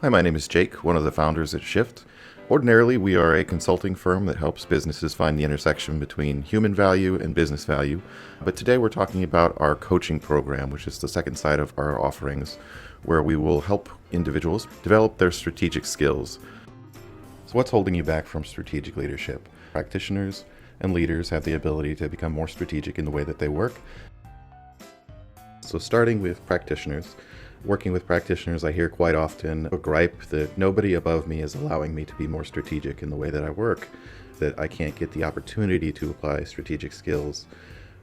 Hi, my name is Jake, one of the founders at Shift. Ordinarily, we are a consulting firm that helps businesses find the intersection between human value and business value. But today we're talking about our coaching program, which is the second side of our offerings, where we will help individuals develop their strategic skills. So what's holding you back from strategic leadership? Practitioners and leaders have the ability to become more strategic in the way that they work. So starting with practitioners, working with practitioners, I hear quite often a gripe that nobody above me is allowing me to be more strategic in the way that I work, that I can't get the opportunity to apply strategic skills.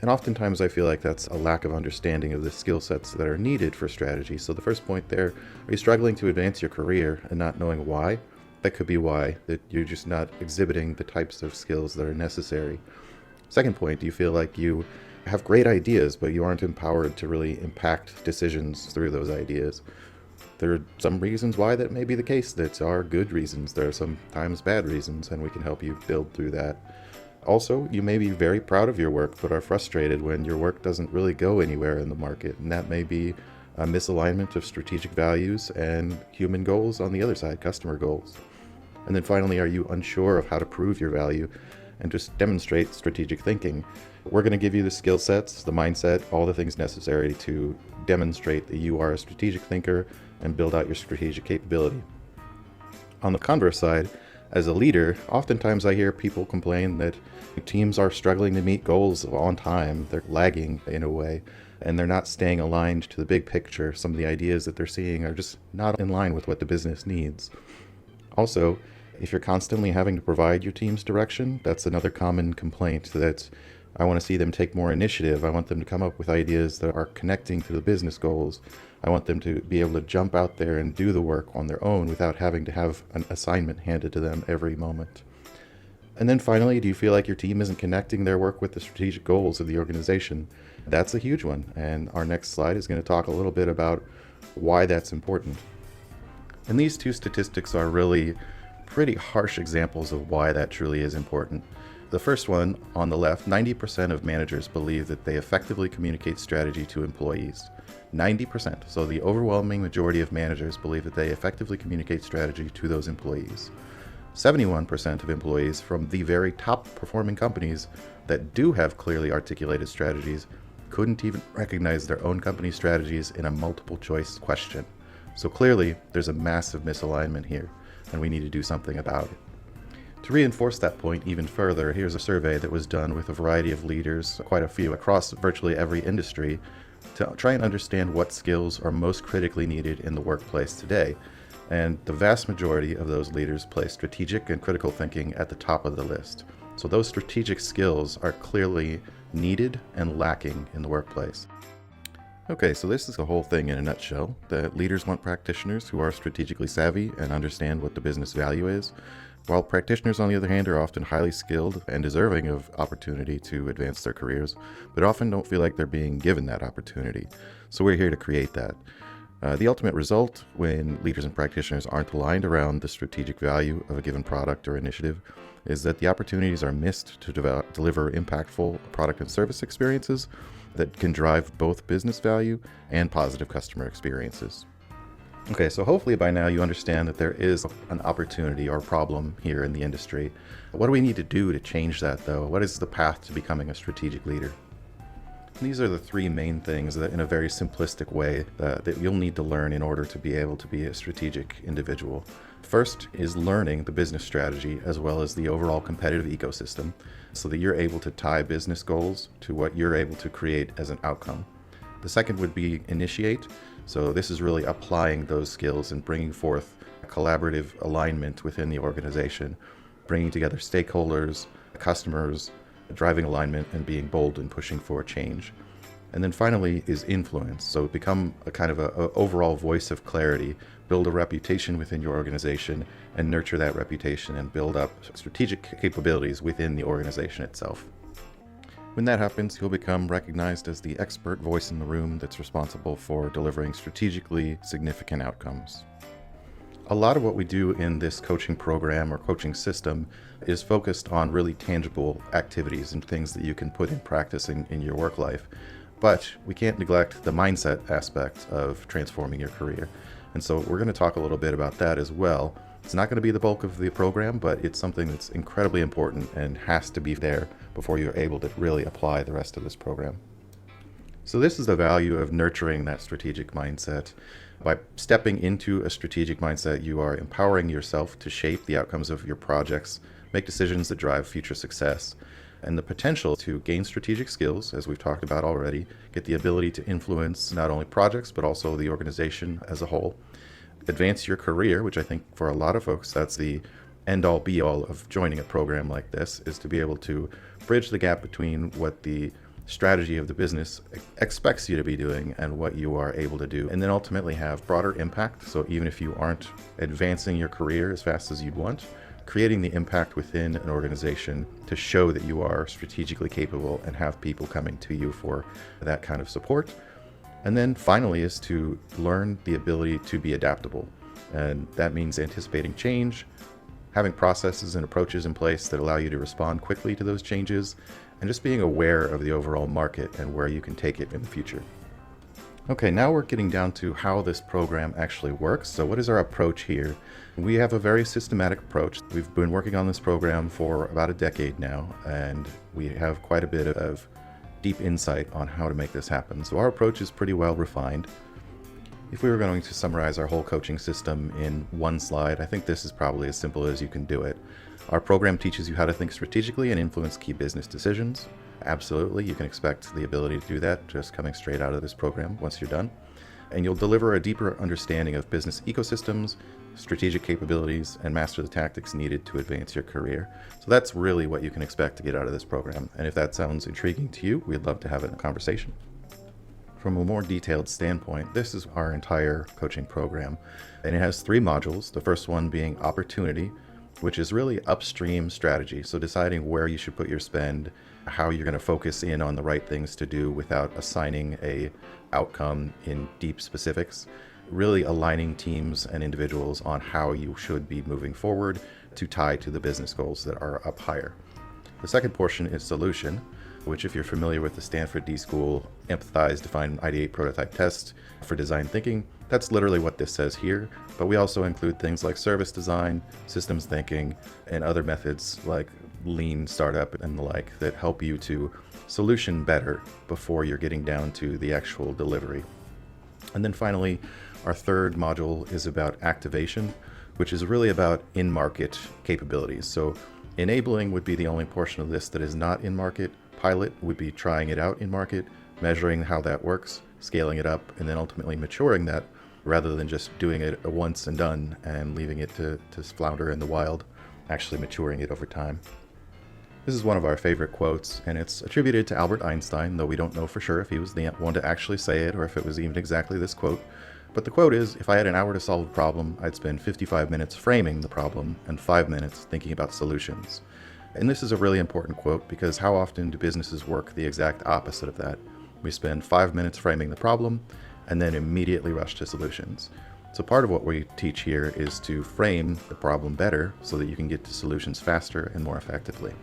And oftentimes I feel like that's a lack of understanding of the skill sets that are needed for strategy. So the first point there, are you struggling to advance your career and not knowing why? That could be why, that you're just not exhibiting the types of skills that are necessary. Second point, do you feel like you have great ideas, but you aren't empowered to really impact decisions through those ideas? There are some reasons why that may be the case that are good reasons. There are sometimes bad reasons, and we can help you build through that. Also, you may be very proud of your work, but are frustrated when your work doesn't really go anywhere in the market, and that may be a misalignment of strategic values and human goals on the other side, customer goals. And then finally, are you unsure of how to prove your value and just demonstrate strategic thinking? We're going to give you the skill sets, the mindset, all the things necessary to demonstrate that you are a strategic thinker and build out your strategic capability. On the converse side, as a leader, oftentimes I hear people complain that teams are struggling to meet goals on time. They're lagging in a way, and they're not staying aligned to the big picture. Some of the ideas that they're seeing are just not in line with what the business needs. Also, if you're constantly having to provide your team's direction, that's another common complaint, that I want to see them take more initiative. I want them to come up with ideas that are connecting to the business goals. I want them to be able to jump out there and do the work on their own without having to have an assignment handed to them every moment. And then finally, do you feel like your team isn't connecting their work with the strategic goals of the organization? That's a huge one. And our next slide is going to talk a little bit about why that's important. And these two statistics are really pretty harsh examples of why that truly is important. The first one on the left, 90% of managers believe that they effectively communicate strategy to employees. 90%. So the overwhelming majority of managers believe that they effectively communicate strategy to those employees. 71% of employees from the very top performing companies that do have clearly articulated strategies couldn't even recognize their own company strategies in a multiple choice question. So clearly there's a massive misalignment here, and we need to do something about it. To reinforce that point even further, here's a survey that was done with a variety of leaders, quite a few, across virtually every industry, to try and understand what skills are most critically needed in the workplace today. And the vast majority of those leaders place strategic and critical thinking at the top of the list. So those strategic skills are clearly needed and lacking in the workplace. Okay, so this is the whole thing in a nutshell. That leaders want practitioners who are strategically savvy and understand what the business value is, while practitioners, on the other hand, are often highly skilled and deserving of opportunity to advance their careers, but often don't feel like they're being given that opportunity. So we're here to create that. The ultimate result, when leaders and practitioners aren't aligned around the strategic value of a given product or initiative, is that the opportunities are missed to deliver impactful product and service experiences that can drive both business value and positive customer experiences. Okay, so hopefully by now you understand that there is an opportunity or problem here in the industry. What do we need to do to change that, though? What is the path to becoming a strategic leader? And these are the three main things that, in a very simplistic way, that you'll need to learn in order to be able to be a strategic individual. First is learning the business strategy as well as the overall competitive ecosystem so that you're able to tie business goals to what you're able to create as an outcome. The second would be initiate. So this is really applying those skills and bringing forth a collaborative alignment within the organization, bringing together stakeholders, customers, driving alignment, and being bold and pushing for change. And then finally is influence. So become a kind of a overall voice of clarity, build a reputation within your organization, and nurture that reputation and build up strategic capabilities within the organization itself. When that happens, you'll become recognized as the expert voice in the room that's responsible for delivering strategically significant outcomes. A lot of what we do in this coaching program or coaching system is focused on really tangible activities and things that you can put in practice in your work life. But we can't neglect the mindset aspect of transforming your career. And so we're going to talk a little bit about that as well. It's not going to be the bulk of the program, but it's something that's incredibly important and has to be there before you're able to really apply the rest of this program. So this is the value of nurturing that strategic mindset. By stepping into a strategic mindset, you are empowering yourself to shape the outcomes of your projects, make decisions that drive future success, and the potential to gain strategic skills, as we've talked about already, get the ability to influence not only projects, but also the organization as a whole, advance your career, which I think for a lot of folks, that's the end-all be-all of joining a program like this, is to be able to bridge the gap between what the strategy of the business expects you to be doing and what you are able to do, and then ultimately have broader impact. So even if you aren't advancing your career as fast as you'd want, creating the impact within an organization to show that you are strategically capable and have people coming to you for that kind of support. And then finally is to learn the ability to be adaptable. And that means anticipating change, having processes and approaches in place that allow you to respond quickly to those changes, and just being aware of the overall market and where you can take it in the future. Okay, now we're getting down to how this program actually works. So what is our approach here? We have a very systematic approach. We've been working on this program for about a decade now, and we have quite a bit of deep insight on how to make this happen. So our approach is pretty well refined. If we were going to summarize our whole coaching system in one slide, I think this is probably as simple as you can do it. Our program teaches you how to think strategically and influence key business decisions. Absolutely, you can expect the ability to do that just coming straight out of this program once you're done. And you'll deliver a deeper understanding of business ecosystems, strategic capabilities, and master the tactics needed to advance your career. So that's really what you can expect to get out of this program. And if that sounds intriguing to you, we'd love to have a conversation. From a more detailed standpoint, this is our entire coaching program, and it has 3 modules. The first one being opportunity, which is really upstream strategy. So deciding where you should put your spend, how you're going to focus in on the right things to do without assigning a outcome in deep specifics, really aligning teams and individuals on how you should be moving forward to tie to the business goals that are up higher. The second portion is solution, which if you're familiar with the Stanford D School empathize, define, ideate, prototype, test for design thinking, that's literally what this says here. But we also include things like service design, systems thinking, and other methods like lean startup and the like that help you to solution better before you're getting down to the actual delivery. And then finally, our third module is about activation, which is really about in-market capabilities. So enabling would be the only portion of this that is not in market. Pilot would be trying it out in market, measuring how that works, scaling it up, and then ultimately maturing that rather than just doing it once and done and leaving it to flounder in the wild, actually maturing it over time. This is one of our favorite quotes, and it's attributed to Albert Einstein, though we don't know for sure if he was the one to actually say it or if it was even exactly this quote. But the quote is, "If I had an hour to solve a problem, I'd spend 55 minutes framing the problem and 5 minutes thinking about solutions." And this is a really important quote because how often do businesses work the exact opposite of that? We spend 5 minutes framing the problem and then immediately rush to solutions. So part of what we teach here is to frame the problem better so that you can get to solutions faster and more effectively.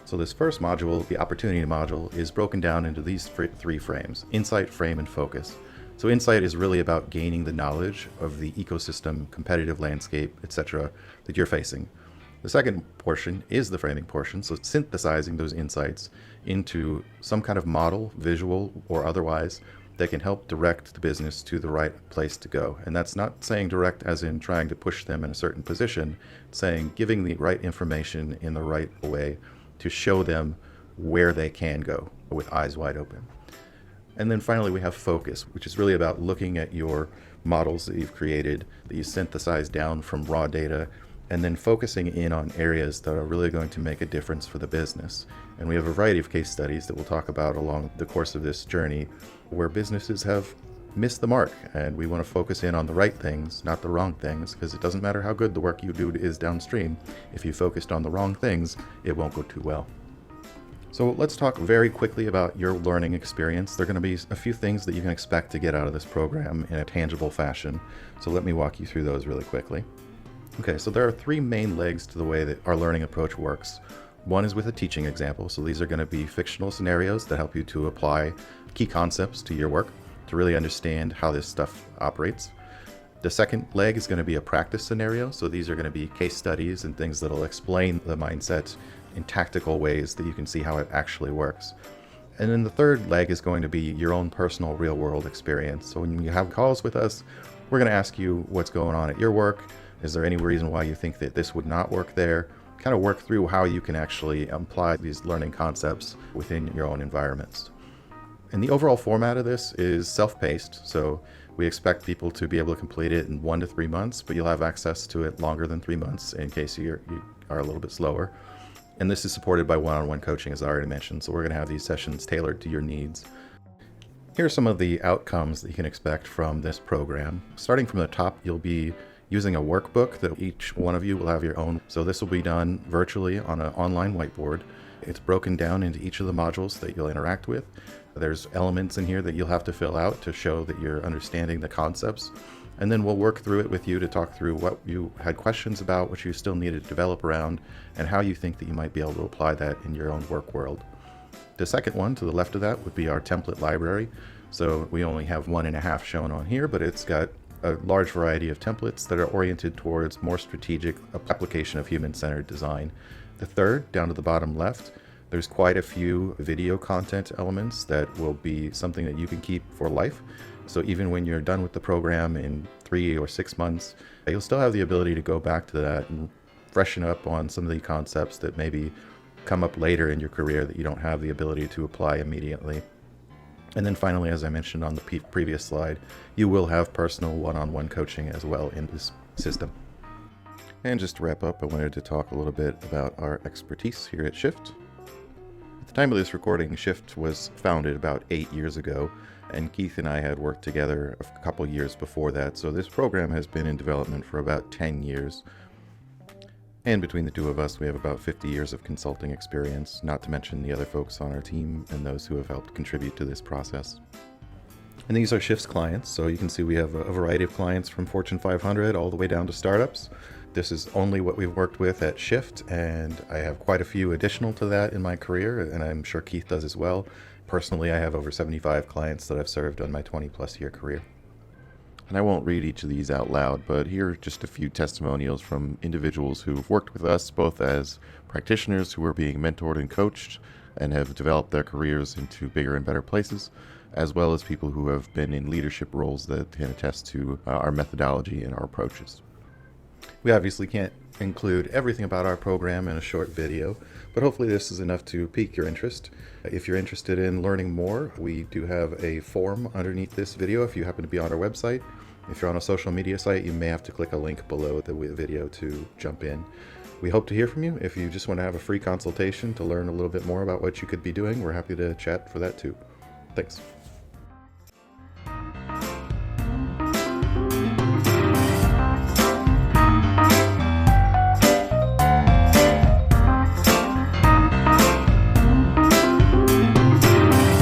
So this first module, the opportunity module, is broken down into these 3 frames: insight, frame, and focus. So insight is really about gaining the knowledge of the ecosystem, competitive landscape, etc. that you're facing. The second portion is the framing portion, so synthesizing those insights into some kind of model, visual or otherwise, that can help direct the business to the right place to go. And that's not saying direct as in trying to push them in a certain position, it's saying giving the right information in the right way to show them where they can go with eyes wide open. And then finally we have focus, which is really about looking at your models that you've created, that you synthesize down from raw data, and then focusing in on areas that are really going to make a difference for the business. And we have a variety of case studies that we'll talk about along the course of this journey where businesses have missed the mark, and we want to focus in on the right things, not the wrong things, because it doesn't matter how good the work you do is downstream. If you focused on the wrong things, it won't go too well. So let's talk very quickly about your learning experience. There are going to be a few things that you can expect to get out of this program in a tangible fashion. So let me walk you through those really quickly. Okay, so there are 3 main legs to the way that our learning approach works. One is with a teaching example. So these are going to be fictional scenarios that help you to apply key concepts to your work to really understand how this stuff operates. The second leg is going to be a practice scenario. So these are going to be case studies and things that'll explain the mindset in tactical ways that you can see how it actually works. And then the third leg is going to be your own personal real world experience. So when you have calls with us, we're going to ask you what's going on at your work. Is there any reason why you think that this would not work there? Kind of work through how you can actually apply these learning concepts within your own environments. And the overall format of this is self-paced. So we expect people to be able to complete it in 1 to 3 months, but you'll have access to it longer than 3 months in case you are a little bit slower. And this is supported by one-on-one coaching, as I already mentioned. So we're going to have these sessions tailored to your needs. Here are some of the outcomes that you can expect from this program. Starting from the top, you'll be using a workbook that each one of you will have your own. So this will be done virtually on an online whiteboard. It's broken down into each of the modules that you'll interact with. There's elements in here that you'll have to fill out to show that you're understanding the concepts. And then we'll work through it with you to talk through what you had questions about, what you still needed to develop around, and how you think that you might be able to apply that in your own work world. The second one to the left of that would be our template library. So we only have 1.5 shown on here, but it's got a large variety of templates that are oriented towards more strategic application of human-centered design. The third, down to the bottom left, there's quite a few video content elements that will be something that you can keep for life. So even when you're done with the program in 3 or 6 months, you'll still have the ability to go back to that and freshen up on some of the concepts that maybe come up later in your career that you don't have the ability to apply immediately. And then finally, as I mentioned on the previous slide, you will have personal one-on-one coaching as well in this system. And just to wrap up, I wanted to talk a little bit about our expertise here at Shift. At the time of this recording, Shift was founded about 8 years ago, and Keith and I had worked together a couple years before that, so this program has been in development for about 10 years. And between the two of us, we have about 50 years of consulting experience, not to mention the other folks on our team and those who have helped contribute to this process. And these are Shift's clients, so you can see we have a variety of clients from Fortune 500 all the way down to startups. This is only what we've worked with at Shift, and I have quite a few additional to that in my career, and I'm sure Keith does as well. Personally, I have over 75 clients that I've served on my 20-plus year career. And I won't read each of these out loud, but here are just a few testimonials from individuals who've worked with us, both as practitioners who are being mentored and coached and have developed their careers into bigger and better places, as well as people who have been in leadership roles that can attest to our methodology and our approaches. We obviously can't include everything about our program in a short video, but hopefully this is enough to pique your interest. If you're interested in learning more, we do have a form underneath this video if you happen to be on our website. If you're on a social media site, you may have to click a link below the video to jump in. We hope to hear from you. If you just want to have a free consultation to learn a little bit more about what you could be doing, we're happy to chat for that too. Thanks.